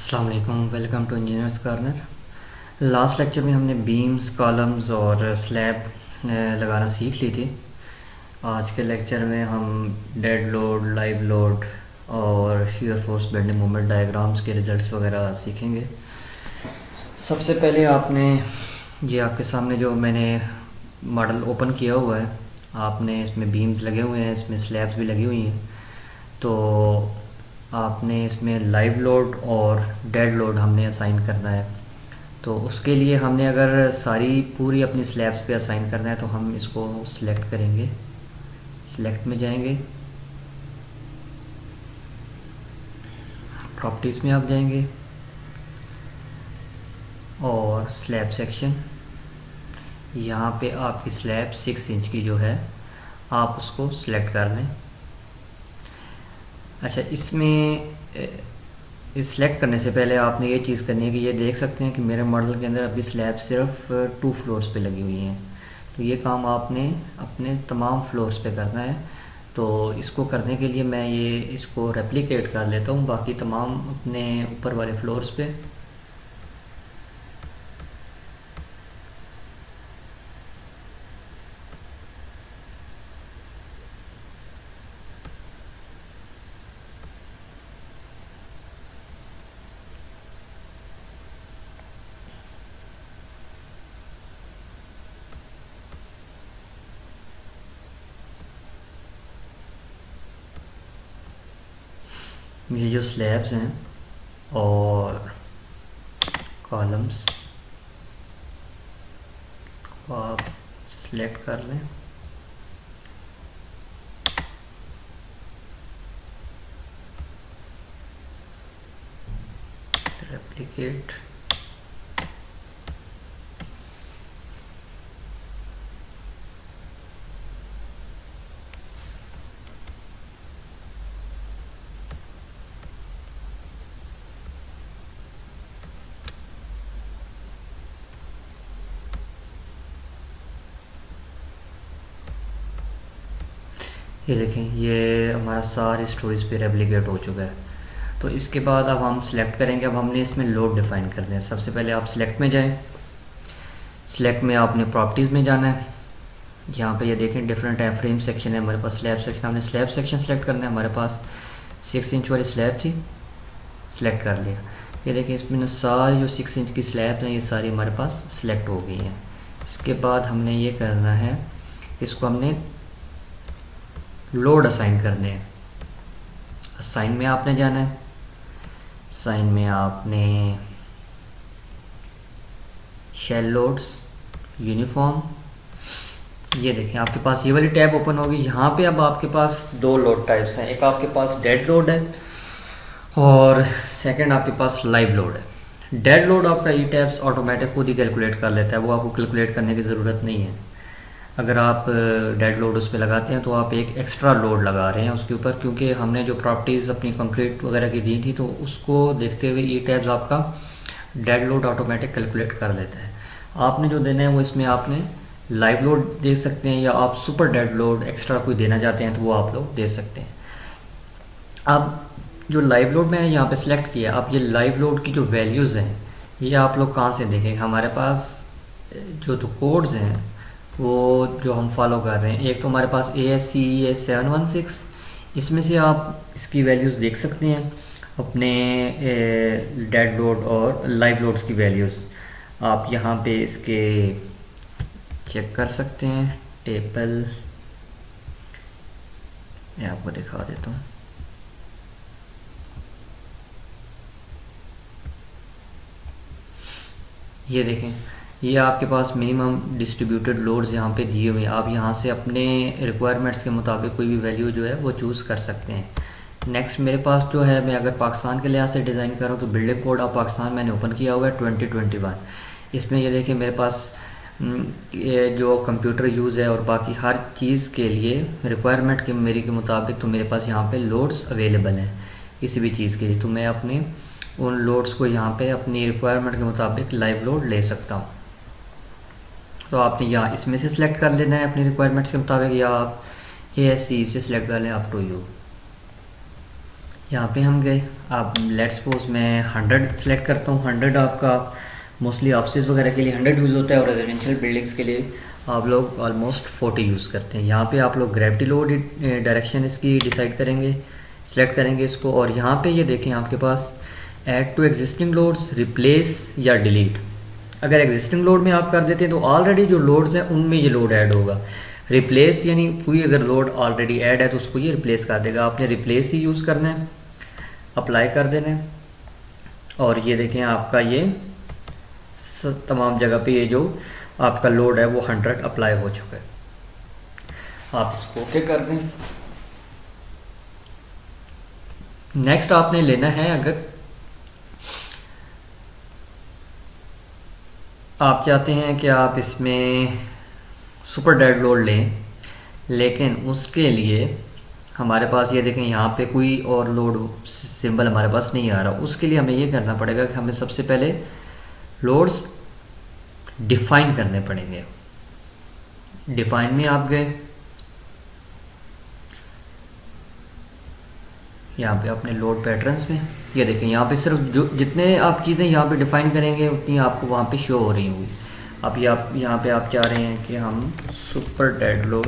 अस्सलाम वालेकुम, welcome to engineers corner. Last lecture में हमने बीम्स, कॉलम्स और स्लैब लगाना सीख ली थी। आज के लेक्चर में हम डेड लोड, लाइव लोड और shear force bending moment diagrams के रिजल्ट्स वगैरह सीखेंगे। सबसे पहले आपने ये आपके सामने जो मैंने मॉडल ओपन किया हुआ है, आपने इसमें बीम्स लगे हुए हैं, इसमें स्लैब्स भी लगी हुई हैं। तो आपने इसमें लाइव लोड और डेड लोड हमने असाइन करना है। तो उसके लिए हमने अगर सारी पूरी अपनी स्लैब्स पे असाइन करना है तो हम इसको सिलेक्ट करेंगे, सिलेक्ट में जाएंगे, प्रॉपर्टीज़ में आप जाएंगे और स्लैब सेक्शन, यहाँ पे आपकी स्लैब 6 इंच की जो है आप उसको सिलेक्ट कर लें। अच्छा, इसमें सिलेक्ट करने से पहले आपने ये चीज़ करनी है कि ये देख सकते हैं कि मेरे मॉडल के अंदर अभी स्लैब सिर्फ 2 फ्लोर्स पे लगी हुई हैं। तो ये काम आपने अपने तमाम फ्लोर्स पे करना है। तो इसको करने के लिए मैं ये इसको रेप्लिकेट कर लेता हूँ बाकी तमाम अपने ऊपर वाले फ्लोर्स पे। ये जो स्लैब्स हैं और कॉलम्स को आप सिलेक्ट कर लें। रेप्लिकेट, ये देखें ये हमारा सारी स्टोरेज पे रेप्लिकेट हो चुका है। तो इसके बाद अब हम सिलेक्ट करेंगे। अब हमने इसमें लोड डिफ़ाइन करना है। सबसे पहले आप सिलेक्ट में जाएं, सिलेक्ट में आपने प्रॉपर्टीज़ में जाना है। यहाँ पे ये देखें डिफरेंट है, फ्रेम सेक्शन है हमारे पास, स्लैब सेक्शन, हमने स्लैब सेक्शन सेलेक्ट करना है। हमारे पास 6 इंच वाली स्लैब थी, सिलेक्ट कर लिया। ये देखें इसमें सारी जो 6 इंच की स्लैब हैं ये सारी हमारे पास सिलेक्ट हो गई हैं। इसके बाद हमने ये करना है, इसको हमने लोड असाइन करने हैं। असाइन में आपने जाना है, साइन में आपने शेल लोड्स, यूनिफॉर्म, ये देखें आपके पास ये वाली टैब ओपन होगी। यहाँ पे अब आपके पास 2 लोड टाइप्स हैं, एक आपके पास डेड लोड है और सेकंड आपके पास लाइव लोड है। डेड लोड आपका ई टैब्स ऑटोमेटिक खुद ही कैलकुलेट कर लेता है, वो आपको कैलकुलेट करने की ज़रूरत नहीं है। अगर आप डेड लोड उस पर लगाते हैं तो आप एक एक्स्ट्रा लोड लगा रहे हैं उसके ऊपर, क्योंकि हमने जो प्रॉपर्टीज़ अपनी कंक्रीट वगैरह की दी थी तो उसको देखते हुए ई टैब्स आपका डेड लोड ऑटोमेटिक कैलकुलेट कर लेता है। आपने जो देना है वो इसमें आपने लाइव लोड दे सकते हैं या आप सुपर डेड लोड एक्स्ट्रा कोई देना चाहते हैं तो वो आप लोग दे सकते हैं। अब जो लाइव लोड मैंने यहाँ पे सिलेक्ट किया, अब ये लाइव लोड की जो वैल्यूज़ हैं ये आप लोग कहाँ से देखेंगे। हमारे पास जो तो कोड्स हैं वो जो हम फॉलो कर रहे हैं, एक तो हमारे पास ASCE 716, इसमें से आप इसकी वैल्यूज़ देख सकते हैं अपने डेड लोड और लाइव लोड्स की वैल्यूज़ आप यहाँ पे इसके चेक कर सकते हैं। टेबल मैं आपको दिखा देता हूँ। ये देखें ये आपके पास मिनिमम डिस्ट्रीब्यूटेड लोड्स यहाँ पे दिए हुए हैं। आप यहाँ से अपने रिक्वायरमेंट्स के मुताबिक कोई भी वैल्यू जो है वो चूज़ कर सकते हैं। नेक्स्ट मेरे पास जो है, मैं अगर पाकिस्तान के लिहाज से डिज़ाइन कर रहा हूँ तो बिल्डिंग कोड ऑफ पाकिस्तान मैंने ओपन किया हुआ है 2021। इसमें ये देखिए मेरे पास ये जो कंप्यूटर यूज़ है और बाकी हर चीज़ के लिए रिक्वायरमेंट के मेरी के मुताबिक तो मेरे पास यहाँ पे लोड्स अवेलेबल हैं किसी भी चीज़ के लिए। तो मैं अपने उन लोड्स को यहाँ पे अपनी रिक्वायरमेंट के मुताबिक लाइव लोड ले सकता हूँ। तो आपने यहाँ इसमें से सिलेक्ट कर लेना है अपनी रिक्वायरमेंट्स के मुताबिक, या आप ASCE से सिलेक्ट कर लें, अप टू यू। यहाँ पे हम गए। अब लेट्स सपोज मैं 100 सेलेक्ट करता हूँ। 100 आपका मोस्टली ऑफिस वगैरह के लिए 100 यूज़ होता है और रेजिडेंशियल बिल्डिंग्स के लिए आप लोग ऑलमोस्ट 40 यूज़ करते हैं। यहाँ पे आप लोग ग्रेविटी लोड डायरेक्शन इसकी डिसाइड करेंगे, सेलेक्ट करेंगे इसको। और यहाँ पे ये देखें आपके पास add to existing loads, replace या डिलीट। अगर एग्जिस्टिंग लोड में आप कर देते हैं तो ऑलरेडी जो लोड्स हैं उनमें ये लोड ऐड होगा। रिप्लेस यानी कोई अगर लोड ऑलरेडी ऐड है तो उसको ये रिप्लेस कर देगा। आपने रिप्लेस ही यूज़ करना है, अप्लाई कर देना है। और ये देखें आपका ये तमाम जगह पे ये जो आपका लोड है वो 100 अप्लाई हो चुका है। आप इसको ओके कर दें। नेक्स्ट आपने लेना है, अगर आप चाहते हैं कि आप इसमें सुपर डेड लोड लें, लेकिन उसके लिए हमारे पास ये देखें यहाँ पे कोई और लोड सिंबल हमारे पास नहीं आ रहा। उसके लिए हमें ये करना पड़ेगा कि हमें सबसे पहले लोड्स डिफाइन करने पड़ेंगे। डिफाइन में आप गए, यहाँ पे अपने लोड पैटर्न्स में ये देखें यहाँ पे सिर्फ जो जितने आप चीज़ें यहाँ पे डिफाइन करेंगे उतनी आपको वहाँ पे शो हो रही होंगी। अब ये आप यहाँ पे आप चाह रहे हैं कि हम super dead load,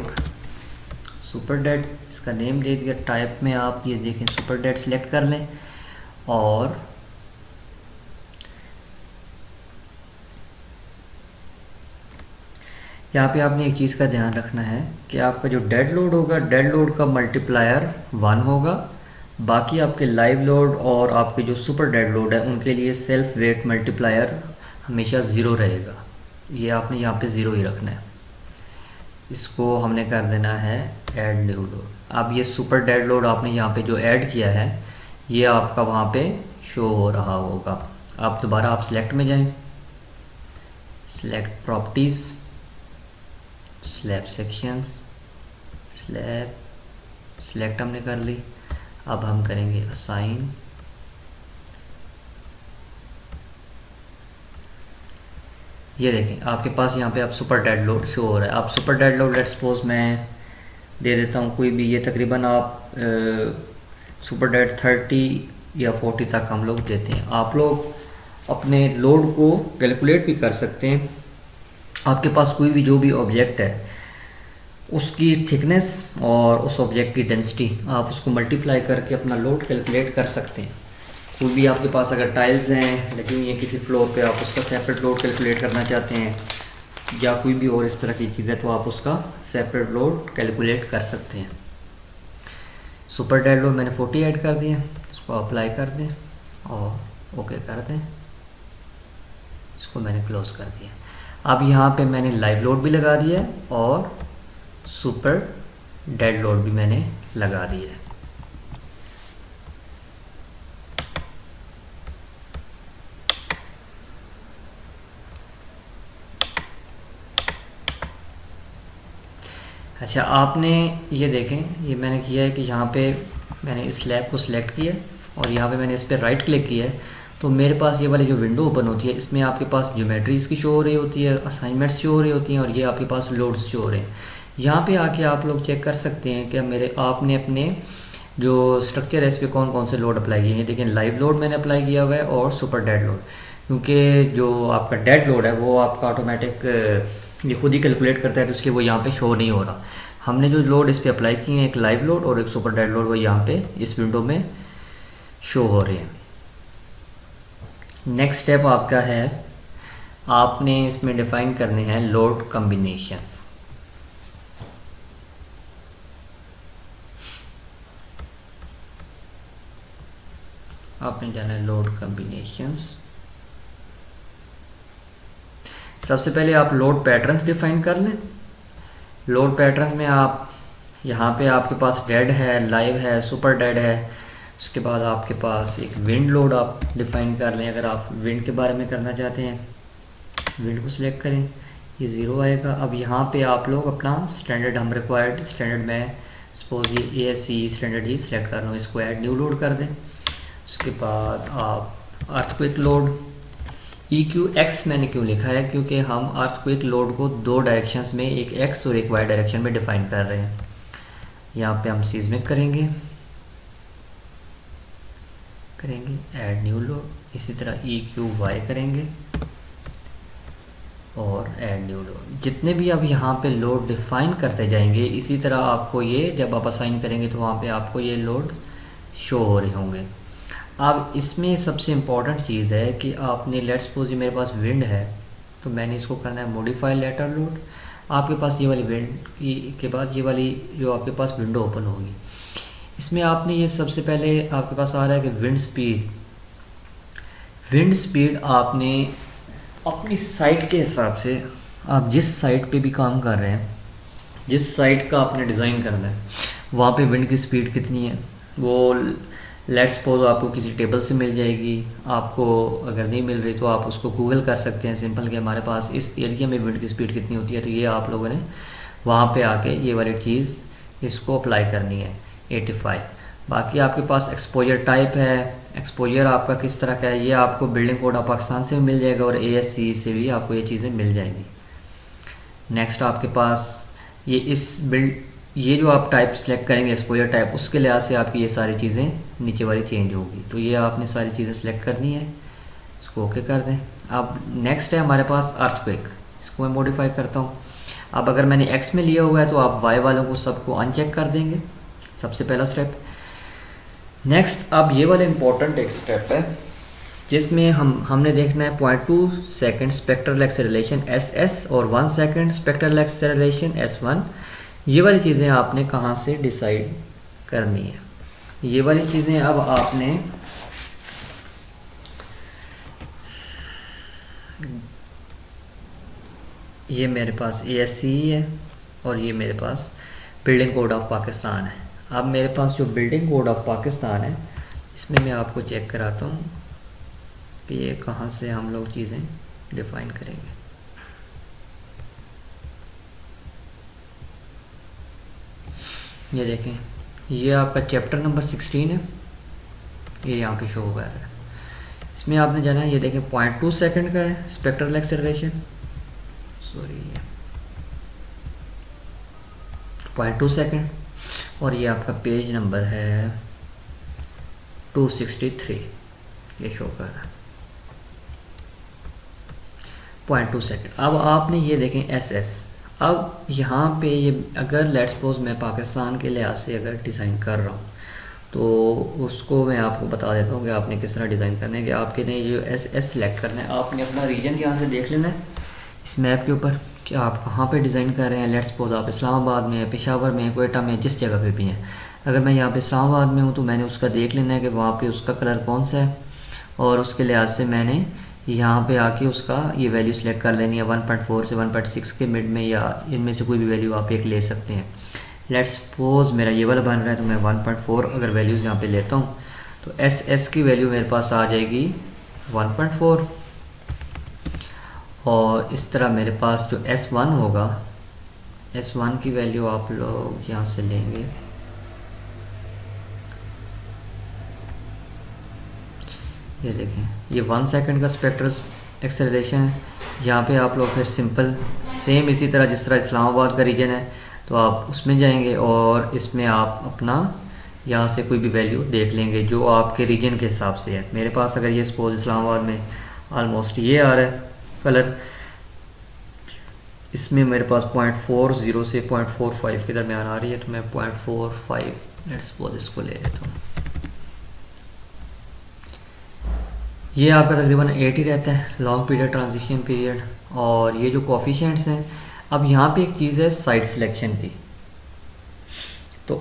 super dead इसका नेम दे दिया। टाइप में आप ये देखें सुपर डेड सेलेक्ट कर लें। और यहाँ पे आपने एक चीज़ का ध्यान रखना है कि आपका जो डेड लोड होगा, डेड लोड का मल्टीप्लायर 1 होगा। बाकी आपके लाइव लोड और आपके जो सुपर डेड लोड है उनके लिए सेल्फ वेट मल्टीप्लायर हमेशा 0 रहेगा। ये आपने यहाँ पे 0 ही रखना है। इसको हमने कर देना है ऐड न्यू लोड। अब ये सुपर डेड लोड आपने यहाँ पे जो ऐड किया है ये आपका वहाँ पे शो हो रहा होगा। आप दोबारा आप सिलेक्ट में जाएं, select properties, slab sections, slab select हमने कर ली। अब हम करेंगे असाइन। ये देखें आपके पास यहाँ पे आप सुपर डेड लोड शो हो रहा है। आप super dead load let's suppose मैं दे देता हूँ कोई भी, ये तकरीबन आप सुपर डेड 30 या 40 तक हम लोग देते हैं। आप लोग अपने लोड को कैलकुलेट भी कर सकते हैं। आपके पास कोई भी जो भी ऑब्जेक्ट है उसकी थिकनेस और उस ऑब्जेक्ट की डेंसिटी आप उसको मल्टीप्लाई करके अपना लोड कैलकुलेट कर सकते हैं। कोई भी आपके पास अगर टाइल्स हैं लगी हुई हैं किसी फ्लोर पे, आप उसका सेपरेट लोड कैलकुलेट करना चाहते हैं या कोई भी और इस तरह की चीज़ है तो आप उसका सेपरेट लोड कैलकुलेट कर सकते हैं। सुपर डेड लोड मैंने 40 ऐड कर दिए, इसको अप्लाई कर दें और ओके कर दें। इसको मैंने क्लोज कर दिया। अब यहाँ पे मैंने लाइव लोड भी लगा दिया है और सुपर डेड लोड भी मैंने लगा दिया है। अच्छा आपने ये देखें ये मैंने किया है कि यहाँ पे मैंने इस स्लैब को सिलेक्ट किया और यहाँ पे मैंने इस पर राइट क्लिक किया है तो मेरे पास ये वाली जो विंडो ओपन होती है इसमें आपके पास ज्योमेट्रीज़ की शो हो रही होती है, असाइनमेंट्स शो हो रही होती हैं और ये आपके पास लोड्स शो हो रहे हैं। यहाँ पे आके आप लोग चेक कर सकते हैं कि आपने अपने जो स्ट्रक्चर है इस पर कौन कौन से लोड अप्लाई किए हैं। देखिए लाइव लोड मैंने अप्लाई किया हुआ है और सुपर डेड लोड, क्योंकि जो आपका डेड लोड है वो आपका ऑटोमेटिक ये खुद ही कैलकुलेट करता है तो इसलिए वो यहाँ पे शो नहीं हो रहा। हमने जो लोड इस पर अप्लाई किए हैं एक लाइव लोड और एक सुपर डेड लोड वो यहाँ पे इस विंडो में शो हो रहे हैं। नेक्स्ट स्टेप आपका है आपने इसमें डिफ़ाइन करने हैं लोड कॉम्बिनेशंस। आपने जाना है लोड कॉम्बिनेशंस। सबसे पहले आप लोड पैटर्न्स डिफाइन कर लें। लोड पैटर्न्स में आप यहाँ पे आपके पास डेड है, लाइव है, सुपर डेड है। उसके बाद आपके पास एक विंड लोड आप डिफाइन कर लें। अगर आप विंड के बारे में करना चाहते हैं विंड को सिलेक्ट करें, ये 0 आएगा। अब यहाँ पे आप लोग अपना स्टैंडर्ड हम रिक्वायर्ड स्टैंडर्ड में सपोज ये ASCE स्टैंडर्ड ही सिलेक्ट कर लो, इसको ऐड न्यू लोड कर दें। उसके बाद आप अर्थक्वेक लोड EQX मैंने क्यों लिखा है क्योंकि हम अर्थक्वेक लोड को 2 डायरेक्शंस में, एक X और एक Y डायरेक्शन में डिफाइन कर रहे हैं। यहाँ पे हम सीज़मेक करेंगे करेंगे, ऐड न्यू लोड, इसी तरह EQY करेंगे और ऐड न्यू लोड। जितने भी आप यहाँ पे लोड डिफाइन करते जाएंगे इसी तरह आपको ये जब आप असाइन करेंगे तो वहाँ पे आपको ये लोड शो हो रहे होंगे। अब इसमें सबसे इम्पॉर्टेंट चीज़ है कि आपने, लेट्स सपोज ये मेरे पास विंड है तो मैंने इसको करना है मॉडिफाई लेटर लोड। आपके पास ये वाली विंड के बाद ये वाली जो आपके पास विंडो ओपन होगी, इसमें आपने ये सबसे पहले आपके पास आ रहा है कि विंड स्पीड। विंड स्पीड आपने अपनी साइट के हिसाब से, आप जिस साइट पे भी काम कर रहे हैं, जिस साइट का आपने डिज़ाइन करना है वहाँ पे विंड की स्पीड कितनी है वो लेट्स सपोज आपको किसी टेबल से मिल जाएगी। आपको अगर नहीं मिल रही तो आप उसको गूगल कर सकते हैं सिंपल कि हमारे पास इस एरिया में विंड की स्पीड कितनी होती है। तो ये आप लोगों ने वहाँ पे आके ये वाली चीज़ इसको अप्लाई करनी है 85। बाकी आपके पास एक्सपोजर टाइप है, एक्सपोजर आपका किस तरह का है ये आपको बिल्डिंग कोड ऑफ पाकिस्तान से भी मिल जाएगा और ASCE से भी आपको ये चीज़ें मिल जाएंगी। नेक्स्ट आपके पास ये जो आप टाइप सेलेक्ट करेंगे एक्सपोजर टाइप, उसके लिहाज से आपकी ये सारी चीज़ें नीचे वाली चेंज होगी। तो ये आपने सारी चीज़ें सेलेक्ट करनी है, इसको ओके कर दें। अब नेक्स्ट है हमारे पास अर्थक्वेक, इसको मैं मॉडिफाई करता हूँ। अब अगर मैंने एक्स में लिया हुआ है तो आप वाई वालों को सबको अनचेक कर देंगे, सबसे पहला स्टेप। नेक्स्ट अब ये वाला इम्पोर्टेंट एक स्टेप है जिसमें हमने देखना है 0.2 सेकेंड स्पेक्ट्रल एक्सेलरेशन SS और 1 सेकेंड स्पेक्ट्रल एक्सेलरेशन S1। ये वाली चीज़ें आपने कहाँ से डिसाइड करनी है, ये वाली चीज़ें अब आपने ये मेरे पास ASCE है और ये मेरे पास बिल्डिंग कोड ऑफ पाकिस्तान है। अब मेरे पास जो बिल्डिंग कोड ऑफ पाकिस्तान है इसमें मैं आपको चेक कराता हूँ कि ये कहाँ से हम लोग चीज़ें डिफ़ाइन करेंगे। ये देखें, ये आपका चैप्टर नंबर 16 है, ये यहाँ पे शो कर रहा है। इसमें आपने जाना है, ये देखें 0.2 सेकेंड का है स्पेक्ट्रल एक्सेलरेशन, सॉरी 0.2 सेकेंड, और ये आपका पेज नंबर है 263, ये शो कर रहा है 0.2 सेकेंड। अब आपने ये देखें SS। अब यहाँ पे ये अगर लेट्स सपोज मैं पाकिस्तान के लिहाज से अगर डिज़ाइन कर रहा हूँ तो उसको मैं आपको बता देता हूँ कि आपने किस तरह डिज़ाइन करना है। कि आपके ने जो SS सेलेक्ट करना है, आपने अपना रीजन यहाँ से देख लेना है इस मैप के ऊपर कि आप कहाँ पे डिज़ाइन कर रहे हैं। लेट्स सपोज आप इस्लामाबाद में, पेशावर में, कोयटा में, जिस जगह पे भी हैं। अगर मैं यहाँ पे इस्लामाबाद में हूँ तो मैंने उसका देख लेना है कि वहाँ पे उसका कलर कौन सा है और उसके लिहाज से मैंने यहाँ पे आके उसका ये वैल्यू सेलेक्ट कर लेनी है 1.4 से 1.6 के मिड में, या इनमें से कोई भी वैल्यू आप एक ले सकते हैं। लेट्स सपोज मेरा ये वाला बन रहा है तो मैं 1.4 अगर वैल्यूज़ यहाँ पे लेता हूँ तो SS की वैल्यू मेरे पास आ जाएगी 1.4 और इस तरह मेरे पास जो S1 होगा, S1 की वैल्यू आप लोग यहाँ से लेंगे, ये देखें ये 1 सेकंड का स्पेक्ट्रल एक्सेलरेशन है। यहाँ पे आप लोग फिर सिंपल सेम इसी तरह जिस तरह इस्लामाबाद का रीजन है तो आप उसमें जाएंगे और इसमें आप अपना यहाँ से कोई भी वैल्यू देख लेंगे जो आपके रीजन के हिसाब से है। मेरे पास अगर ये सपोज इस्लामाबाद में ऑलमोस्ट ये आ रहा है कलर, इसमें मेरे पास 0.40 से 0.45 के दरमियान आ रही है तो मैं 0.45 लेट्स सपोज इसको ले लेता हूँ। ये आपका तकरीबन 8 ही रहता है लॉन्ग पीरियड, ट्रांजिशन पीरियड। और ये जो कोफिशिएंट्स हैं, अब यहाँ पे एक चीज़ है साइट सिलेक्शन की, तो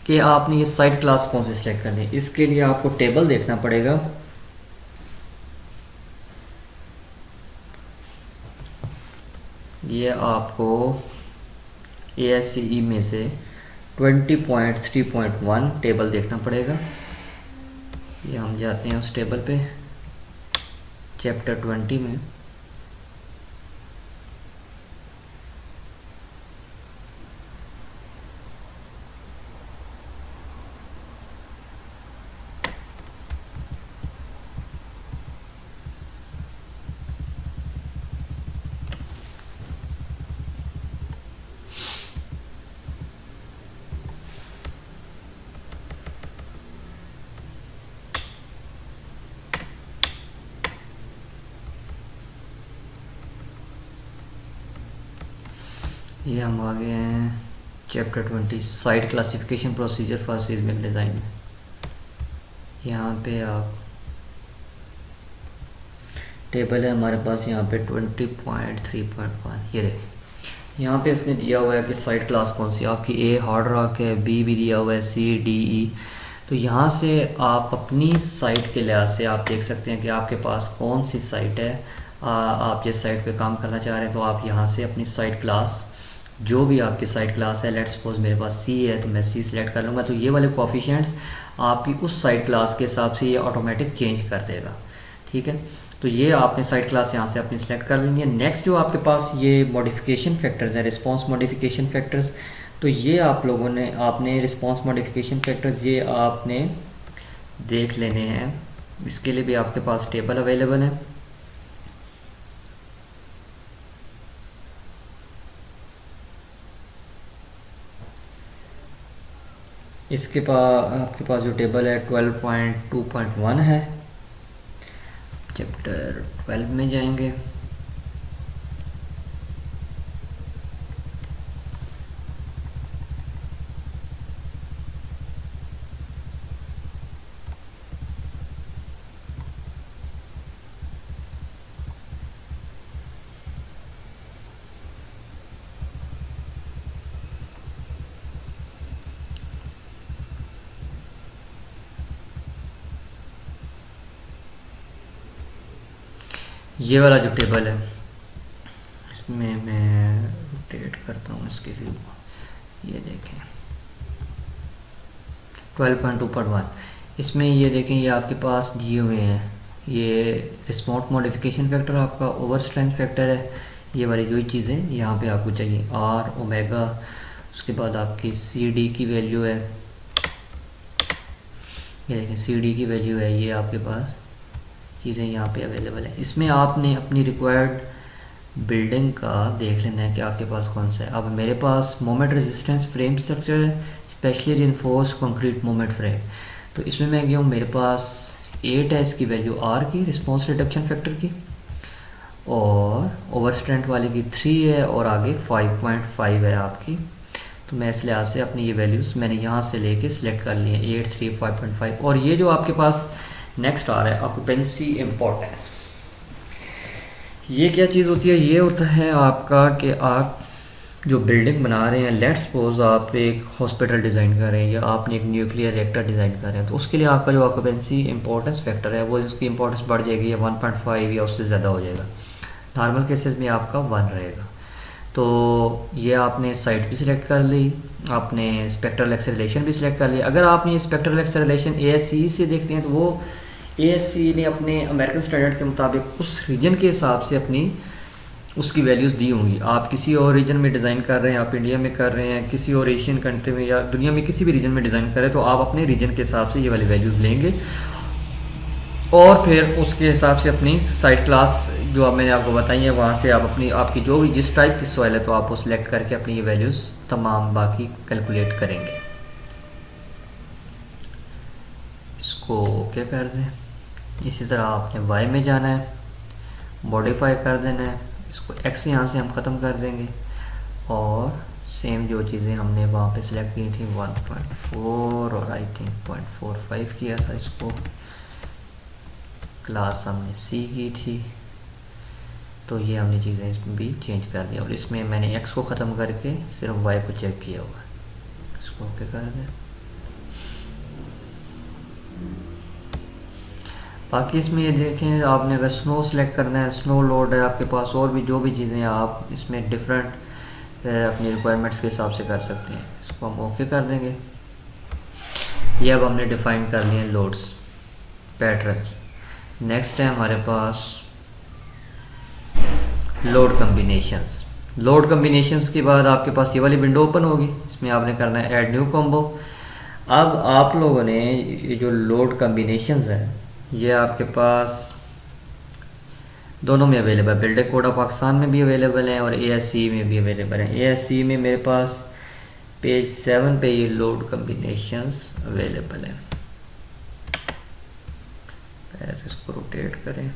कि आपने ये साइट क्लास कौन से सिलेक्ट करनी है। इसके लिए आपको टेबल देखना पड़ेगा। ये आपको ASCE में से 20.3.1 टेबल देखना पड़ेगा। ये हम जाते हैं उस टेबल पे चैप्टर 20 में। ये हम आ गए हैं chapter 20 site classification procedure for seismic design में। यहाँ पे आप टेबल है हमारे पास यहाँ पे 20.3.1, ये देखें। यहाँ पे इसने दिया हुआ है कि साइट क्लास कौन सी आपकी, ए हार्ड रॉक है, बी भी दिया हुआ है, सी डी ई। तो यहाँ से आप अपनी साइट के लिहाज से आप देख सकते हैं कि आपके पास कौन सी साइट है। आप जिस साइट पे काम करना चाह रहे हैं तो आप यहाँ से अपनी साइट क्लास, जो भी आपकी साइट क्लास है, लेट्स सपोज मेरे पास सी है तो मैं सी सिलेक्ट कर लूँगा। तो ये वाले कोफिशिएंट्स आपकी उस साइट क्लास के हिसाब से ये ऑटोमेटिक चेंज कर देगा, ठीक है। तो ये आपने साइट क्लास यहाँ से अपनी सेलेक्ट कर लेंगे। नेक्स्ट जो आपके पास ये मॉडिफिकेशन फैक्टर्स हैं, रिस्पांस मॉडिफिकेशन फैक्टर्स, तो ये आप लोगों ने आपने रिस्पांस मॉडिफिकेशन फैक्टर्स ये आपने देख लेने हैं। इसके लिए भी आपके पास टेबल अवेलेबल है। इसके पास आपके पास जो टेबल है 12.2.1 है, चैप्टर 12 में जाएंगे। ये वाला जो टेबल है इसमें मैं रोटेट करता हूँ इसके व्यू को, ये देखें 12.2.1। इसमें ये देखें ये आपके पास दिए हुए हैं, ये रिस्पॉन्स मॉडिफिकेशन फैक्टर आपका ओवर स्ट्रेंथ फैक्टर है, ये वाली जो ही चीज़ें यहाँ पे आपको चाहिए, आर ओमेगा। उसके बाद आपकी सी डी की वैल्यू है, ये देखें सी डी की वैल्यू है, ये आपके पास चीज़ें यहाँ पे अवेलेबल है। इसमें आपने अपनी रिक्वायर्ड बिल्डिंग का देख लेना है कि आपके पास कौन सा है। अब मेरे पास मोमेंट रेजिस्टेंस फ्रेम स्ट्रक्चर है, specially reinforced concrete moment frame. तो इसमें मैं गया हूँ, मेरे पास 8 है इसकी वैल्यू आर की, रिस्पॉन्स रिडक्शन फैक्टर की, और ओवर स्ट्रेंथ वाले की 3 है, और आगे 5.5 है आपकी। तो मैं इस लिहाज से अपनी ये वैल्यूज़ मैंने यहाँ से लेके सिलेक्ट कर लिए 8, 3, 5.5। और ये जो आपके पास नेक्स्ट आ रहा है ऑक्यूपेंसी इम्पोर्टेंस, ये क्या चीज़ होती है? ये होता है आपका कि आप जो बिल्डिंग बना रहे हैं, लेट्स सपोज आप एक हॉस्पिटल डिज़ाइन कर रहे हैं या आपने एक न्यूक्लियर रिएक्टर डिज़ाइन कर रहे हैं, तो उसके लिए आपका जो ऑक्यूपेंसी इंपॉर्टेंस फैक्टर है वो उसकी इंपॉर्टेंस बढ़ जाएगी, या 1.5 या उससे ज़्यादा हो जाएगा। नॉर्मल केसेस में आपका 1 रहेगा। तो ये आपने साइट भी सिलेक्ट कर ली, आपने स्पेक्ट्रल एक्सेलरेशन भी सिलेक्ट कर लिया। अगर आपने ये स्पेक्ट्रल एक्सेलरेशन ASCE से देखते हैं तो वो ASCE ने अपने अमेरिकन स्टैंडर्ड के मुताबिक उस रीजन के हिसाब से अपनी उसकी वैल्यूज़ दी होंगी। आप किसी और रीजन में डिज़ाइन कर रहे हैं, आप इंडिया में कर रहे हैं, किसी और एशियन कंट्री में या दुनिया में किसी भी रीजन में डिज़ाइन कर रहे हैं, तो आप अपने रीजन के हिसाब से ये वाली वैल्यूज़ लेंगे और फिर उसके हिसाब से अपनी साइट क्लास जो अब मैंने आपको बताई है वहाँ से आप अपनी आपकी जो भी जिस टाइप की सॉइल है तो आप वो सिलेक्ट करके अपनी ये वैल्यूज़ तमाम बाकी कैलकुलेट करेंगे। इसको ओके कर दें। इसी तरह आपने वाई में जाना है, मॉडिफाई कर देना है, इसको एक्स यहाँ से हम ख़त्म कर देंगे, और सेम जो चीज़ें हमने वहाँ पे सिलेक्ट की थी 1.4 और आई थिंक 0.45 किया था, इसको क्लास हमने सी की थी, तो ये हमने चीज़ें इसमें भी चेंज कर दिया। और इसमें मैंने एक्स को ख़त्म करके सिर्फ वाई को चेक किया हुआ है, इसको ओके कर दें। बाकी इसमें ये देखें, आपने अगर स्नो सेलेक्ट करना है, स्नो लोड है आपके पास, और भी जो भी चीज़ें आप इसमें डिफरेंट अपनी रिक्वायरमेंट्स के हिसाब से कर सकते हैं। इसको हम ओके कर देंगे। ये अब हमने डिफ़ाइन कर लिए लोड्स पैटर्न। नेक्स्ट है हमारे पास लोड कम्बिनेशंस। लोड कम्बिनेशंस के बाद आपके पास ये वाली विंडो ओपन होगी, इसमें आपने करना है ऐड न्यू कॉम्बो। अब आप लोगों ने ये जो लोड कम्बिनेशंस हैं ये आपके पास दोनों में अवेलेबल है, बिल्डिंग कोड ऑफ पाकिस्तान में भी अवेलेबल है और ASCE में भी अवेलेबल है। ASCE में मेरे पास पेज 7 पे ये लोड कम्बिनेशंस अवेलेबल है। इसको रोटेट करें,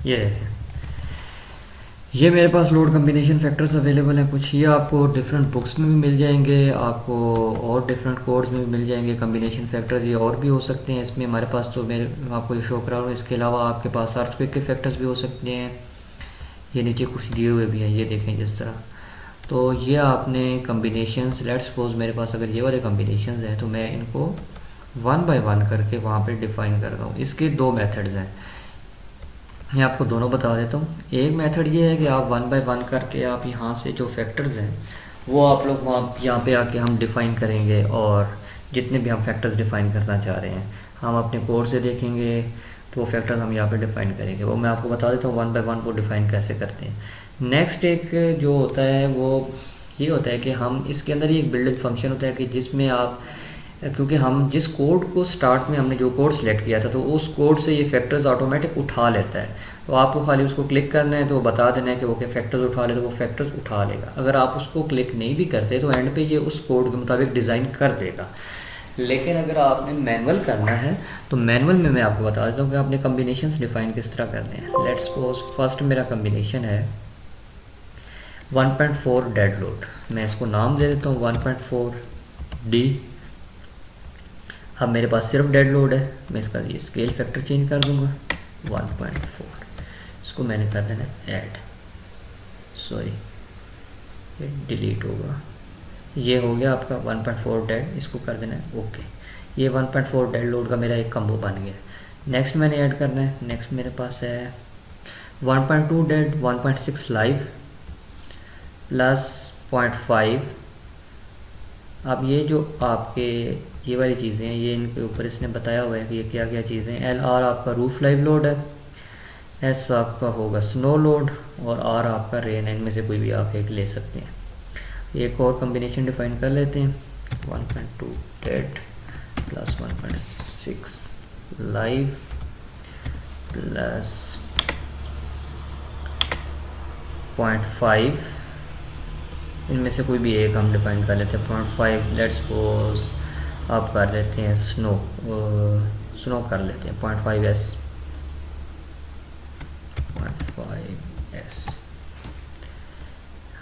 ये देखें, ये मेरे पास लोड कम्बिनेशन फैक्टर्स अवेलेबल हैं कुछ। ये आपको डिफरेंट बुक्स में भी मिल जाएंगे, आपको और डिफरेंट कोड्स में भी मिल जाएंगे कम्बिनेशन फैक्टर्स। ये और भी हो सकते हैं इसमें हमारे पास, तो मेरे आपको ये शो करा रहा हूँ। इसके अलावा आपके पास अर्थक्वेक के फैक्टर्स भी हो सकते हैं। ये नीचे कुछ दिए हुए भी हैं, ये देखें जिस तरह। तो ये आपने कम्बिनेशंस, लेट्स सपोज मेरे पास अगर ये वाले कम्बिनेशंस हैं तो मैं इनको वन बाय वन करके वहाँ पे डिफ़ाइन कर रहा हूँ। इसके दो मेथड्स हैं, मैं आपको दोनों बता देता हूँ। एक मेथड ये है कि आप वन बाय वन करके आप यहाँ से जो फैक्टर्स हैं वो आप लोग वहाँ यहाँ पे आके हम डिफ़ाइन करेंगे, और जितने भी हम फैक्टर्स डिफ़ाइन करना चाह रहे हैं हम अपने कोड से देखेंगे, तो वो फैक्टर्स हम यहाँ पे डिफ़ाइन करेंगे। वो मैं आपको बता देता हूँ वन बाय वन वो डिफ़ाइन कैसे करते हैं। नेक्स्ट एक जो होता है वो ये होता है कि हम इसके अंदर ही एक बिल्ट इन फंक्शन होता है कि जिसमें आप, क्योंकि हम जिस कोड को स्टार्ट में हमने जो कोड सेलेक्ट किया था तो उस कोड से ये फैक्टर्स ऑटोमेटिक उठा लेता है। तो आपको खाली उसको क्लिक करना है, तो वो बता देना है कि वो क्या फैक्टर्स उठा ले, तो वो फैक्टर्स उठा लेगा। अगर आप उसको क्लिक नहीं भी करते तो एंड पे ये उस कोड के मुताबिक डिज़ाइन कर देगा। लेकिन अगर आपने मैनुअल करना है तो मैनुअल में मैं आपको बता देता हूँ कि आपने कम्बिनेशंस डिफ़ाइन किस तरह करने हैं। लेट्स सपोज फर्स्ट मेरा कम्बिनेशन है 1.4 डेड लोड, मैं इसको नाम दे देता हूँ 1.4D। अब मेरे पास सिर्फ डेड लोड है, मैं इसका ये स्केल फैक्टर चेंज कर दूंगा 1.4, इसको मैंने कर देना ऐड, सॉरी ये डिलीट होगा। ये हो गया आपका 1.4 डेड, इसको कर देना है ओके। ये 1.4 डेड लोड का मेरा एक कम्बो बन गया। नेक्स्ट मैंने ऐड करना है, नेक्स्ट मेरे पास है 1.2 डेड, 1.6 लाइव प्लस 0.5। अब ये जो आपके ये वाली चीज़ें हैं ये इनके ऊपर इसने बताया हुआ है कि ये क्या क्या चीज़ें हैं। LR आपका रूफ लाइव लोड है, S आपका होगा स्नो लोड, और R आपका रेन है। इनमें से कोई भी आप एक ले सकते हैं। एक और कम्बिनेशन डिफाइन कर लेते हैं 1.2 डेड प्लस 1.6 लाइव प्लस 0.5। इनमें से कोई भी एक हम डिफाइन कर लेते हैं 0.5। लेट्स सपोज आप कर लेते हैं स्नो कर लेते हैं 0.5S, 0.5S।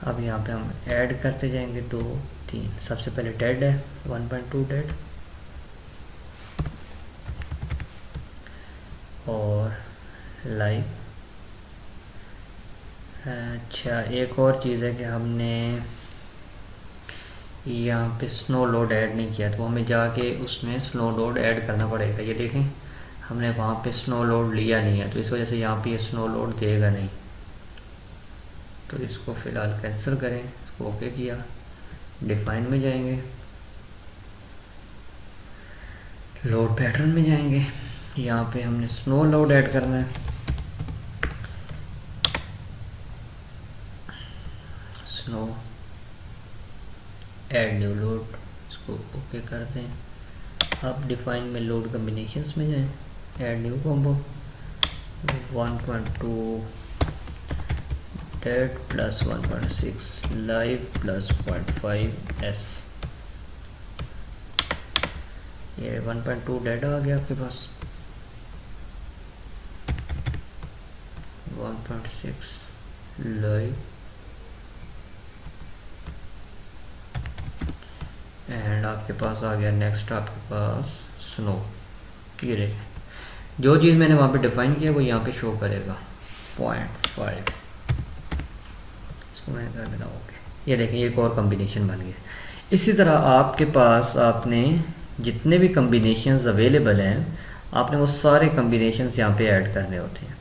अब यहाँ पे हम ऐड करते जाएंगे 2 3। सबसे पहले डेड है 1.2 डेड, और लाइव। अच्छा एक और चीज़ है कि हमने यहाँ पे स्नो लोड ऐड नहीं किया, तो हमें जाके उसमें स्नो लोड ऐड करना पड़ेगा। ये देखें हमने वहाँ पे स्नो लोड लिया नहीं है, तो इस वजह से यहाँ पे ये स्नो लोड देगा नहीं। तो इसको फ़िलहाल कैंसिल करें, इसको ओके किया, डिफाइन में जाएंगे, लोड पैटर्न में जाएंगे, यहाँ पे हमने स्नो लोड ऐड करना है। स्नो ऐड न्यू लोड, इसको ओके कर दें। अब डिफाइन में लोड कम्बिनेशंस में जाएं, add new combo 1.2 dead plus 1.6 live plus 0.5S। ये 1.2 डेड आ गया आपके पास, 1.6 लाइव एंड आपके पास आ गया नेक्स्ट आपके पास स्नो। ये देखें जो चीज़ मैंने वहाँ पे डिफाइन किया वो यहाँ पे शो करेगा 0.5, इसको मैंने कर देना ओके। ये देखें एक और कम्बिनेशन बन गया। इसी तरह आपके पास आपने जितने भी कम्बिनेशंस अवेलेबल हैं आपने वो सारे कम्बिनेशंस यहाँ पे ऐड करने होते हैं।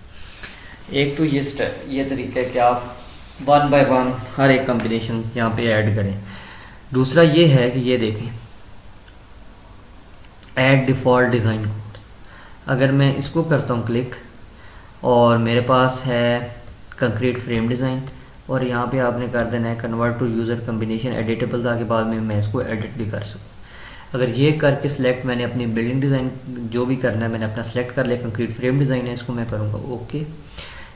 एक तो ये तरीका है कि आप वन बाय वन हर एक कम्बिनेशन यहाँ पे ऐड करें। दूसरा ये है कि ये देखें ऐड डिफ़ॉल्ट डिज़ाइन कोड, अगर मैं इसको करता हूँ क्लिक और मेरे पास है कंक्रीट फ्रेम डिज़ाइन, और यहाँ पे आपने कर देना है convert to user combination editable, ताकि बाद में मैं इसको एडिट भी कर सकूँ। अगर ये करके सिलेक्ट मैंने अपनी बिल्डिंग डिज़ाइन जो भी करना है मैंने अपना सेलेक्ट कर लिया, कंक्रीट फ्रेम डिज़ाइन है, इसको मैं करूँगा ओके।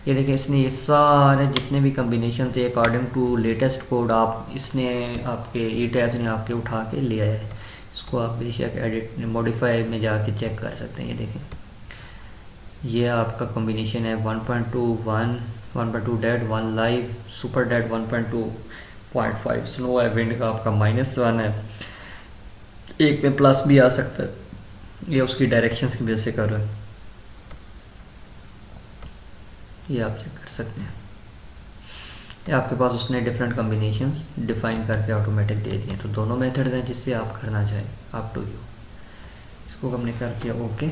ये देखिए इसने ये सारे जितने भी कम्बिनेशन थे अकॉर्डिंग टू लेटेस्ट कोड आप इसने आपके ई टैब्स ने आपके उठा के लिया है। इसको आप बेशक एडिट मॉडिफाई में जाके चेक कर सकते हैं। ये देखें ये आपका कॉम्बिनेशन है 1.2 1 1.2 dead 1 live super dead 1.2.5 snow है विंड का आपका -1 है, एक में प्लस भी आ सकता है, ये उसकी डायरेक्शंस की वजह से कर रहा है, ये आप चेक कर सकते हैं। ये आपके पास उसने डिफरेंट कॉम्बिनेशंस डिफाइन करके ऑटोमेटिक दे दिए, तो दोनों मेथड्स हैं जिससे आप करना चाहें, आप टू यू। इसको हमने कर दिया ओके।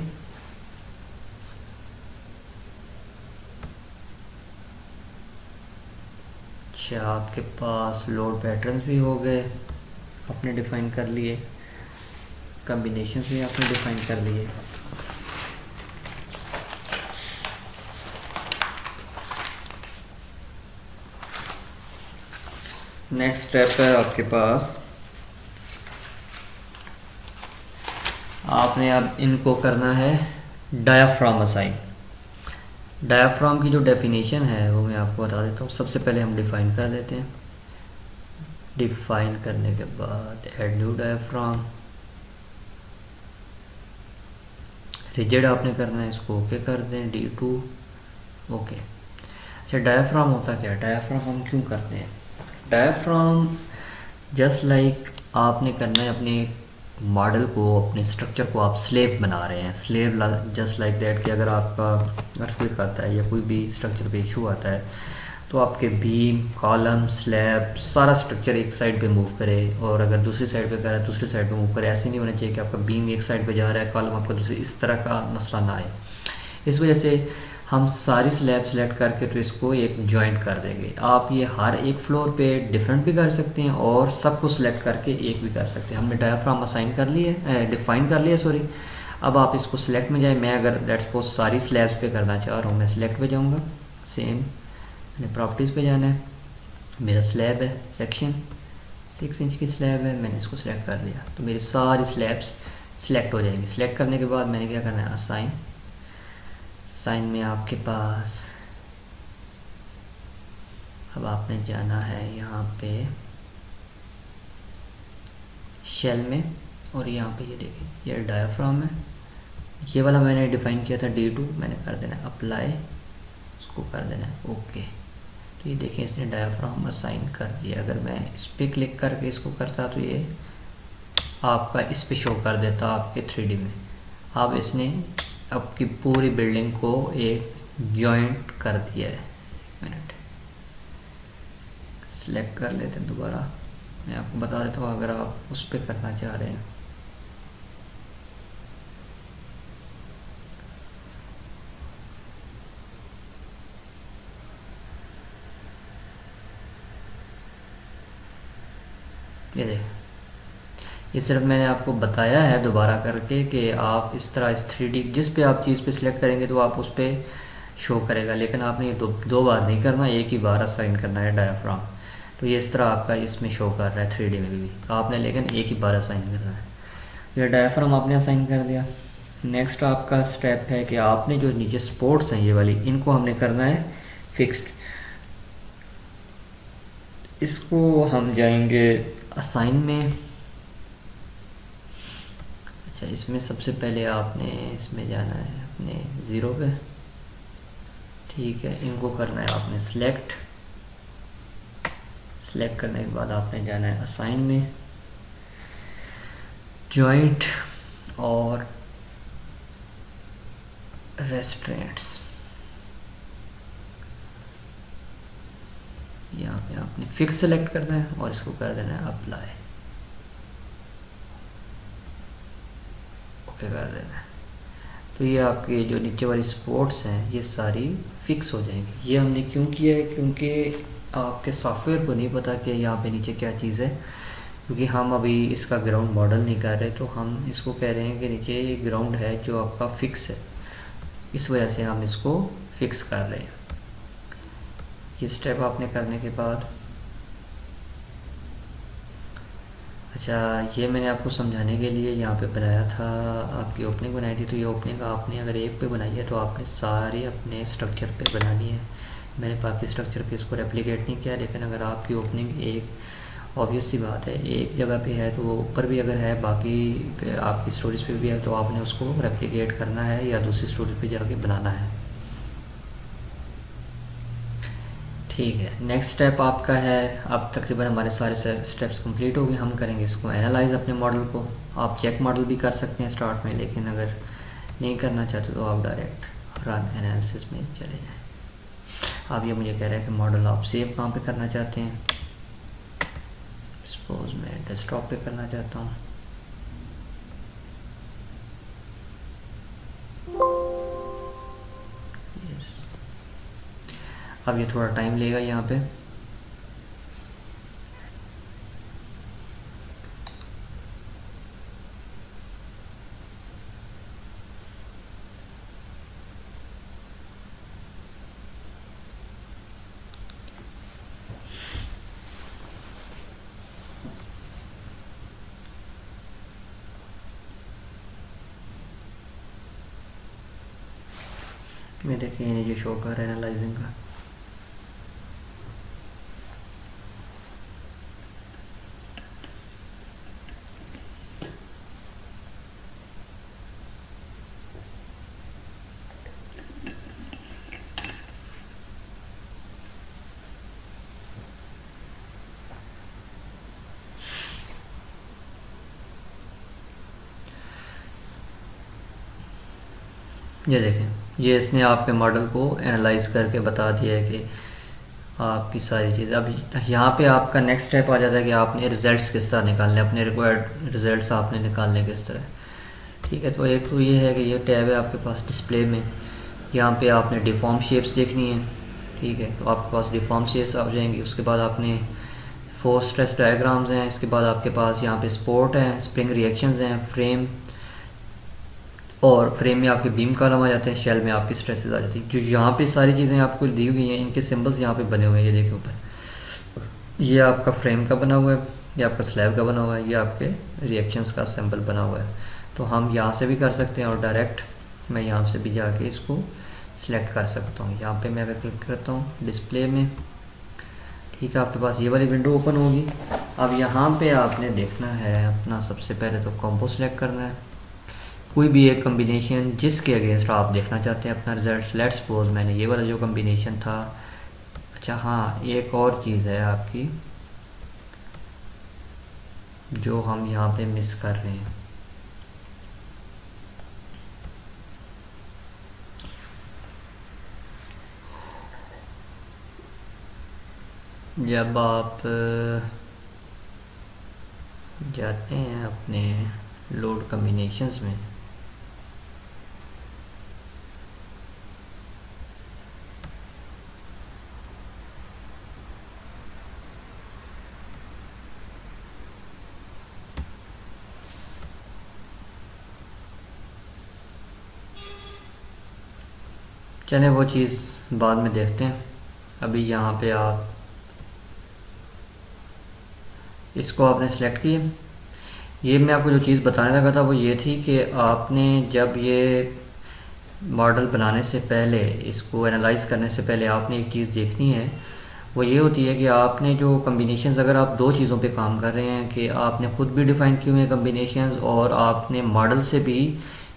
अच्छा, आपके पास लोड पैटर्न्स भी हो गए, आपने डिफाइन कर लिए, कॉम्बिनेशंस भी आपने डिफाइन कर लिए। नेक्स्ट स्टेप है आपके पास, आपने अब इनको करना है डायाफ्राम असाइन। डायाफ्राम की जो डेफिनेशन है वो मैं आपको बता देता हूँ। सबसे पहले हम डिफ़ाइन कर देते हैं, डिफ़ाइन करने के बाद ऐड न्यू डायाफ्राम, रिजिड आपने करना है, इसको ओके कर दें, D2 ओके। अच्छा, डायाफ्राम होता क्या है, डायाफ्राम हम क्यों करते हैं? डायाफ्राम जस्ट लाइक आपने करना है अपने मॉडल को, अपने स्ट्रक्चर को आप स्लेव बना रहे हैं, स्लेव जस्ट लाइक दैट कि अगर आपका अर्थक्वेक आता है या कोई भी स्ट्रक्चर पे इशू आता है तो आपके बीम, कॉलम, स्लैब सारा स्ट्रक्चर एक साइड पे मूव करे, और अगर दूसरी साइड पे कर रहा है दूसरी साइड पे मूव करे। ऐसे नहीं होना चाहिए कि आपका बीम एक साइड पे जा रहा है, कॉलम आपका दूसरी, इस तरह का मसला ना आए। इस वजह से हम सारी स्लैब सेलेक्ट करके तो इसको एक जॉइंट कर देंगे। आप ये हर एक फ्लोर पे डिफरेंट भी कर सकते हैं और सबको सिलेक्ट करके एक भी कर सकते हैं। हमने डायाफ्राम असाइन कर लिए, डिफाइन कर लिया सॉरी। अब आप इसको सिलेक्ट में जाए, मैं अगर लेट्स सपोज सारी स्लैब्स पे करना चाह रहा हूँ, मैं सिलेक्ट पे जाऊँगा, सेम मैंने प्रॉपर्टीज़ पे जाना है, मेरा स्लैब है सेक्शन 6 इंच की स्लैब है, मैंने इसको सिलेक्ट कर लिया तो मेरी सारी स्लैब्स सिलेक्ट हो जाएंगी। सिलेक्ट करने के बाद मैंने क्या करना है, असाइन। साइन में आपके पास अब आपने जाना है यहाँ पे शेल में, और यहाँ पे ये देखिए ये डायाफ्राम है, ये वाला मैंने डिफ़ाइन किया था D2, मैंने कर देना है अप्लाई, उसको कर देना है ओके। तो ये देखिए इसने डायाफ्राम असाइन कर दिया। अगर मैं इस पर क्लिक करके इसको करता तो ये आपका इस पे शो कर देता आपके 3D में। अब इसने आपकी पूरी बिल्डिंग को एक जॉइंट कर दिया है। मिनट सिलेक्ट कर लेते हैं दोबारा, मैं आपको बता देता हूँ अगर आप उस पर करना चाह रहे हैं। ये देख, ये सिर्फ मैंने आपको बताया है दोबारा करके कि आप इस तरह इस 3D जिस पे आप चीज़ पे सिलेक्ट करेंगे तो आप उस पर शो करेगा, लेकिन आपने ये दो बार नहीं करना, एक ही बार असाइन करना है डायाफ्राम। तो ये इस तरह आपका इसमें शो कर रहा है 3D में भी आपने, लेकिन एक ही बार असाइन करना है। ये डायाफ्राम आपने असाइन कर दिया। नेक्स्ट आपका स्टेप है कि आपने जो नीचे सपोर्ट्स हैं ये वाली, इनको हमने करना है फिक्स्ड। इसको हम जाएंगे असाइन में। अच्छा, इसमें सबसे पहले आपने इसमें जाना है अपने 0 पे, ठीक है। इनको करना है आपने सिलेक्ट, सिलेक्ट करने के बाद आपने जाना है असाइन में, जॉइंट और रेस्ट्रेंट्स। यहाँ पे आपने फिक्स सेलेक्ट करना है और इसको कर देना है अप्लाई, ओके कर देना है। तो ये आपके जो नीचे वाली सपोर्ट्स हैं ये सारी फिक्स हो जाएंगी। ये हमने क्यों किया है, क्योंकि आपके सॉफ्टवेयर को नहीं पता कि यहाँ पे नीचे क्या चीज़ है, क्योंकि हम अभी इसका ग्राउंड मॉडल नहीं कर रहे, तो हम इसको कह रहे हैं कि नीचे ये ग्राउंड है जो आपका फिक्स है, इस वजह से हम इसको फिक्स कर रहे हैं। ये स्टेप आपने करने के बाद, अच्छा ये मैंने आपको समझाने के लिए यहाँ पे बनाया था, आपकी ओपनिंग बनाई थी, तो ये ओपनिंग आपने अगर एक पे बनाई है तो आपने सारी अपने स्ट्रक्चर पे बनानी है। मैंने बाकी स्ट्रक्चर पे इसको रेप्लिकेट नहीं किया, लेकिन अगर आपकी ओपनिंग एक ऑब्वियस सी बात है, एक जगह पे है तो वो ऊपर भी अगर है, बाकी आपकी स्टोरेज पे भी है, तो आपने उसको रेप्लिकेट करना है या दूसरी स्टोरेज पे जाके बनाना है। ठीक है, नेक्स्ट स्टेप आपका है, अब तकरीबन हमारे सारे स्टेप्स कंप्लीट हो गए। हम करेंगे इसको एनालाइज अपने मॉडल को। आप चेक मॉडल भी कर सकते हैं स्टार्ट में, लेकिन अगर नहीं करना चाहते तो आप डायरेक्ट रन एनालिसिस में चले जाएं। अब ये मुझे कह रहा है कि मॉडल आप सेव कहाँ पे करना चाहते हैं। सपोज मैं डेस्कटॉप पे करना चाहता हूँ। यस, अब ये थोड़ा टाइम लेगा यहाँ पे। मैं देखिए ये शो कर रहा है एनालाइजिंग का। ये देखें, ये इसने आपके मॉडल को एनालाइज करके बता दिया है कि आपकी सारी चीज़। अब यहाँ पे आपका नेक्स्ट स्टेप आ जाता है कि आपने रिज़ल्ट्स किस तरह निकालने, अपने रिक्वायर्ड रिज़ल्ट्स आपने निकालने किस तरह। ठीक है, तो एक तो ये है कि ये टैब है आपके पास डिस्प्ले में, यहाँ पे आपने डिफ़ॉर्म शेप्स देखनी है। ठीक है, तो आपके पास डिफ़ॉर्म शेप्स आ जाएंगी। उसके बाद आपने 4 स्ट्रेस डायग्राम्स हैं। इसके बाद आपके पास यहाँ पे सपोर्ट है, स्प्रिंग रिएक्शंस हैं, फ्रेम, और फ्रेम में आपके बीम कॉलम आ जाते हैं, शेल में आपकी स्ट्रेसेस आ जाती हैं। जो यहाँ पे सारी चीज़ें आपको दी हुई हैं, इनके सिंबल्स यहाँ पे बने हुए हैं। ये देखिए ऊपर, ये आपका फ्रेम का बना हुआ है, ये आपका स्लैब का बना हुआ है, ये आपके रिएक्शंस का सिंबल बना हुआ है। तो हम यहाँ से भी कर सकते हैं और डायरेक्ट मैं यहाँ से भी जाके इसको सिलेक्ट कर सकता हूँ। यहाँ पे मैं अगर क्लिक करता हूँ डिस्प्ले में, ठीक है, आपके पास ये वाली विंडो ओपन होगी। अब यहाँ पे आपने देखना है अपना, सबसे पहले तो कॉम्बो सेलेक्ट करना है, कोई भी एक कम्बिनेशन जिसके अगेंस्ट आप देखना चाहते हैं अपना रिजल्ट। लेट्स सपोज मैंने ये वाला जो कम्बिनेशन था। अच्छा हाँ, एक और चीज़ है आपकी जो हम यहाँ पे मिस कर रहे हैं। जब आप जाते हैं अपने लोड कम्बिनेशंस में, चलें वो चीज़ बाद में देखते हैं। अभी यहाँ पे आप इसको आपने सेलेक्ट किया। ये मैं आपको जो चीज़ बताने लगा था वो ये थी कि आपने जब ये मॉडल बनाने से पहले, इसको एनालाइज करने से पहले आपने एक चीज़ देखनी है, वो ये होती है कि आपने जो कम्बिनेशंस, अगर आप दो चीज़ों पे काम कर रहे हैं कि आपने ख़ुद भी डिफ़ाइन किए हुए हैं कम्बिनेशंस और आपने मॉडल से भी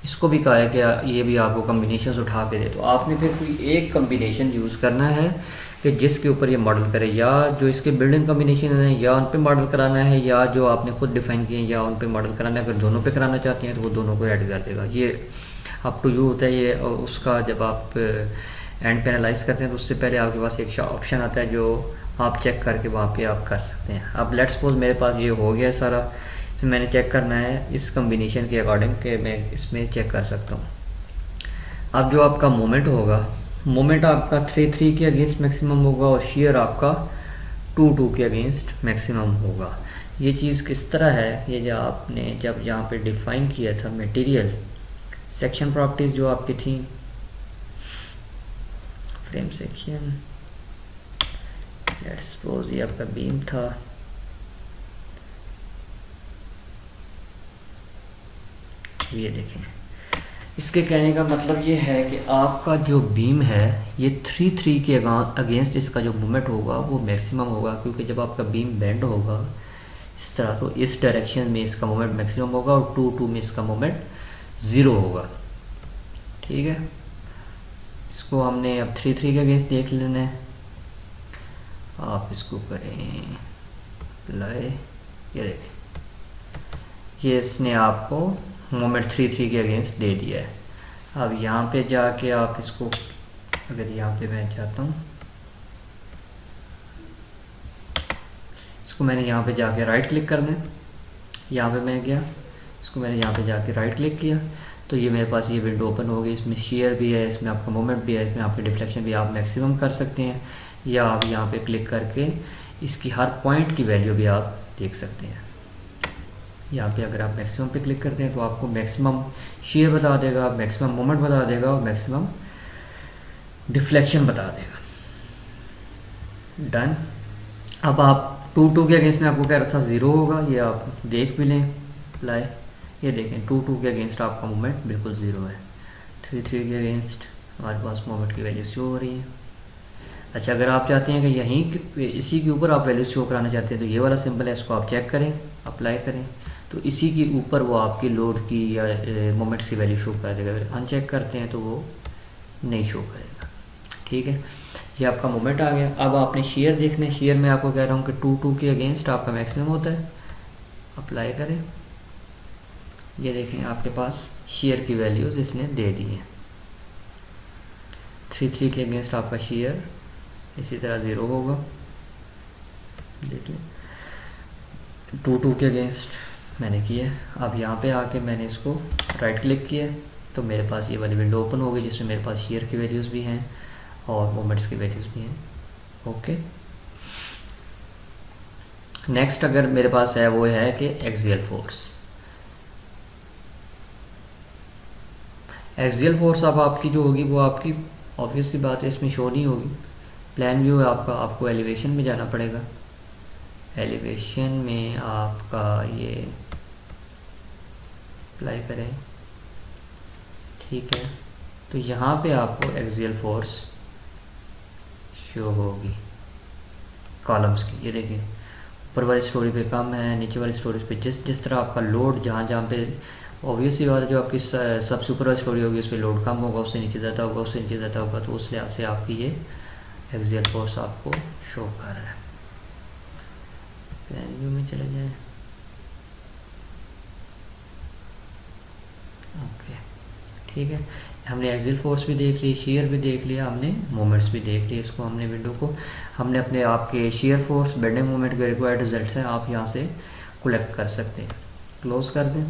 इसको भी कहा है कि ये भी आपको कम्बिनेशंस उठा के दे, तो आपने फिर कोई एक कम्बिनेशन यूज़ करना है कि जिसके ऊपर ये मॉडल करे, या जो इसके बिल्डिंग कम्बिनेशन हैं या उन पे मॉडल कराना है, या जो आपने खुद डिफ़ाइन किए हैं या उन पे मॉडल कराना है। अगर दोनों पे कराना चाहते हैं तो वो दोनों को ऐड कर देगा। ये अप टू यू होता है ये। उसका जब आप एंड पे एनालाइज करते हैं तो उससे पहले आपके पास एक ऑप्शन आता है जो आप चेक करके वहाँ पे आप कर सकते हैं। अब लेट्स सपोज मेरे पास ये हो गया सारा, तो मैंने चेक करना है इस कम्बिनेशन के अकॉर्डिंग कि मैं इसमें चेक कर सकता हूँ। अब जो आपका मोमेंट होगा, मोमेंट आपका 3 के अगेंस्ट मैक्सिमम होगा और शेयर आपका 2 के अगेंस्ट मैक्सिमम होगा। ये चीज़ किस तरह है, ये जो आपने जब यहाँ पे डिफ़ाइन किया था मटेरियल सेक्शन प्रॉपर्टीज़ जो आपकी थी, फ्रेम सेक्शन, लेट्स सपोज ये आपका बीम था, ये देखें इसके कहने का मतलब ये है कि आपका जो बीम है ये 3 3 के अगेंस्ट इसका जो मूवमेंट होगा वो मैक्सिमम होगा, क्योंकि जब आपका बीम बेंड होगा इस तरह तो इस डायरेक्शन में इसका मोमेंट मैक्सिमम होगा और 2 2 में इसका मोमेंट ज़ीरो होगा। ठीक है, इसको हमने अब 3 3 के अगेंस्ट देख लेना है। आप इसको करें अप्लाई, ये देखें ये इसने आपको मोमेंट 3 3 के अगेंस्ट दे दिया है। अब यहाँ पे जाके आप इसको, अगर यहाँ पे मैं चाहता हूँ इसको मैंने यहाँ पे जाके राइट क्लिक करना है, यहाँ पे मैं गया, इसको मैंने यहाँ पे जाके राइट क्लिक किया तो ये मेरे पास ये विंडो ओपन हो गई। इसमें शेयर भी है, इसमें आपका मोमेंट भी है, इसमें आपकी डिफ्लेक्शन भी आप मैक्सिमम कर सकते हैं, या आप यहाँ पे क्लिक करके इसकी हर पॉइंट की वैल्यू भी आप देख सकते हैं। यहाँ पे अगर आप मैक्सिमम पे क्लिक करते हैं तो आपको मैक्सिमम शेयर बता देगा, मैक्सिमम मोमेंट बता देगा और मैक्सिमम डिफ्लेक्शन बता देगा। डन। अब आप 2 2 के अगेंस्ट में आपको कह रहा था 0 होगा, ये आप देख भी लें लाए, ये देखें 2 2 के अगेंस्ट आपका मूवमेंट बिल्कुल 0 है। 3 3 के अगेंस्ट हमारे पास मूवमेंट की वैल्यू शो हो रही है। अच्छा, अगर आप चाहते हैं कि यहीं इसी के ऊपर आप वैल्यू शो कराना चाहते हैं तो ये वाला सिंबल है, इसको आप चेक करें, अप्लाई करें तो इसी के ऊपर वो आपकी लोड की या मोमेंट्स की वैल्यू शो कर देगा। अगर अनचेक करते हैं तो वो नहीं शो करेगा। ठीक है, ये आपका मोमेंट आ गया। अब आपने शेयर देखना है, शेयर में आपको कह रहा हूँ कि 2 2 के अगेंस्ट आपका मैक्सिमम होता है, अप्लाई करें, ये देखें आपके पास शेयर की वैल्यूज़ इसने दे दी है। 3 3 के अगेंस्ट आपका शेयर इसी तरह 0 होगा, देखिए 2 2 के अगेंस्ट मैंने किया। अब यहाँ पे आके मैंने इसको राइट क्लिक किया तो मेरे पास ये वाली विंडो ओपन हो गई जिसमें मेरे पास शेयर की वैल्यूज़ भी हैं और मोमेंट्स की वैल्यूज़ भी हैं। ओके, नेक्स्ट अगर मेरे पास है वो है कि एक्सियल फोर्स। एक्सियल फोर्स अब आपकी जो होगी वो आपकी ऑब्वियस सी बात है इसमें शो नहीं होगी। प्लान व्यू है आपका, आपको एलिवेशन में जाना पड़ेगा। एलिवेशन में आपका ये अप्लाई करें, ठीक है, तो यहाँ पे आपको एक्सियल फोर्स शो होगी कॉलम्स की। ये देखिए ऊपर वाली स्टोरी पे कम है, नीचे वाली स्टोरी पे जिस जिस तरह आपका लोड जहाँ जहाँ पे ऑब्वियसली बात है जो आपकी सबसे ऊपर वाली स्टोरी होगी उस पर लोड कम होगा, उससे नीचे ज़्यादा होगा, उससे नीचे ज़्यादा होगा, तो उस लिहाज से आपकी ये एक्सियल फोर्स आपको शो कर रहा है। प्लान व्यू में चले जाए, ओके ठीक है, हमने एक्सियल फोर्स भी देख ली, शेयर भी देख लिया, हमने मोमेंट्स भी देख लिए। इसको हमने विंडो को हमने अपने आपके शेयर फोर्स बेंडिंग मोमेंट के रिक्वायर्ड रिजल्ट्स हैं आप यहाँ से कलेक्ट कर सकते हैं। क्लोज कर दें।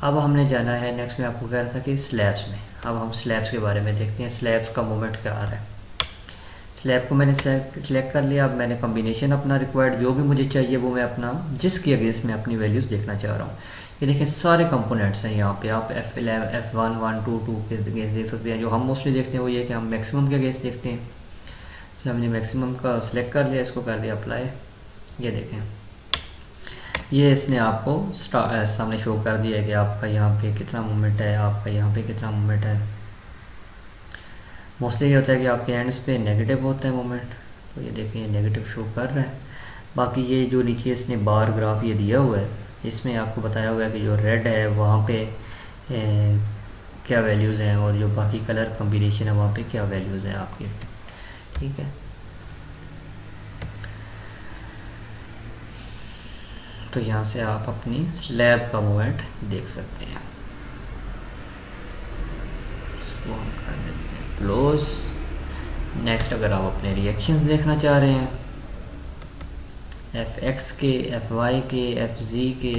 अब हमने जाना है नेक्स्ट में आपको कह रहा था कि स्लैब्स में। अब हम स्लैब्स के बारे में देखते हैं, स्लैब्स का मोमेंट क्या आ रहा है। स्लैब को मैंने सेलेक्ट कर लिया। अब मैंने कॉम्बिनेशन अपना रिक्वायर्ड जो भी मुझे चाहिए वो मैं अपना जिसकी अगेंस्ट में अपनी वैल्यूज़ देखना चाह रहा हूँ। ये देखें सारे कंपोनेंट्स हैं यहाँ पे, आप F11 F1 1 2 2 के अगेंस्ट देख सकते हैं। जो हम मोस्टली देखते हैं वो ये कि हम मैक्सिमम के अगेंस्ट देखते हैं। तो हमने मैक्सिमम का सिलेक्ट कर लिया, इसको कर दिया अप्लाई। ये देखें ये इसने आपको सामने शो कर दिया है कि आपका यहाँ पे कितना मूवमेंट है, आपका यहाँ पे कितना मूवमेंट है। मोस्टली ये होता है कि आपके एंड्स पे नेगेटिव होता है मूवमेंट, तो ये देखें ये नेगेटिव शो कर रहा है। बाकी ये जो नीचे इसने बार ग्राफ ये दिया हुआ है इसमें आपको बताया हुआ है कि जो रेड है वहाँ पे क्या वैल्यूज़ हैं और जो बाकी कलर कॉम्बिनेशन है वहाँ पे क्या वैल्यूज़ हैं आपके। ठीक है, तो यहाँ से आप अपनी स्लैब का मूवमेंट देख सकते हैं। इसको हम कर देते हैं क्लोज। नेक्स्ट अगर आप अपने रिएक्शंस देखना चाह रहे हैं Fx के, Fy के, Fz के,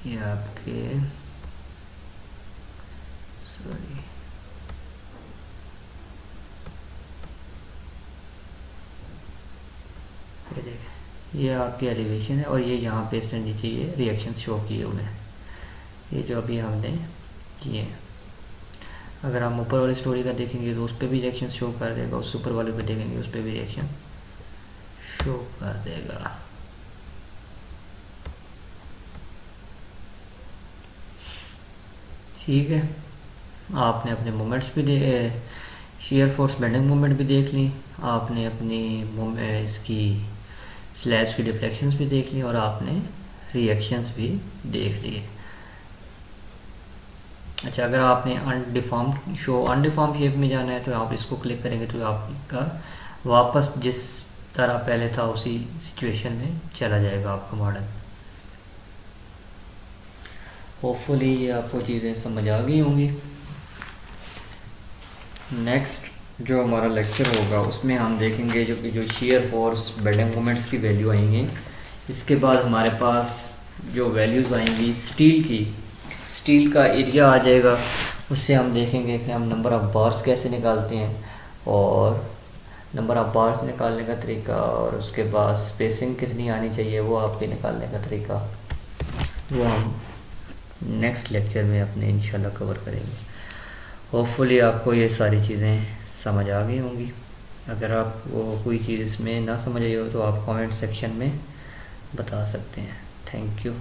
ये आपके सॉरी ये देखें ये आपकी एलिवेशन है और ये यहाँ पे इसने नीचे ये रिएक्शंस शो किए हुए हैं, ये जो अभी हमने किए हैं। अगर हम ऊपर वाली स्टोरी का देखेंगे तो उस पर भी रिएक्शन शो कर देगा, उस ऊपर वाले पे देखेंगे उस पर भी रिएक्शन शो कर देगा। ठीक है, आपने अपने मोमेंट्स भी दे शेयर फोर्स बेंडिंग मोमेंट भी देख ली, आपने अपनी इसकी स्लैब्स की डिफ्लेक्शंस भी देख ली और आपने रिएक्शंस भी देख लिए। अच्छा, अगर आपने अनडिफॉर्म शेप में जाना है तो आप इसको क्लिक करेंगे तो आपका वापस जिस तरह पहले था उसी सिचुएशन में चला जाएगा आपका मॉडल। होपफुली ये आपको चीज़ें समझ आ गई होंगी। नेक्स्ट जो हमारा लेक्चर होगा उसमें हम देखेंगे जो शेयर फोर्स बेंडिंग मोमेंट्स की वैल्यू आएंगी। इसके बाद हमारे पास जो वैल्यूज़ आएंगी स्टील का एरिया आ जाएगा, उससे हम देखेंगे कि हम नंबर ऑफ़ बार्स कैसे निकालते हैं और नंबर ऑफ़ बार्स निकालने का तरीका, और उसके बाद स्पेसिंग कितनी आनी चाहिए वो आपके निकालने का तरीका, वो हम नेक्स्ट लेक्चर में अपने इंशाल्लाह कवर करेंगे। होपफुली आपको ये सारी चीज़ें समझ आ गई होंगी। अगर आपको कोई चीज़ इसमें ना समझ आई हो तो आप कमेंट सेक्शन में बता सकते हैं। Thank you.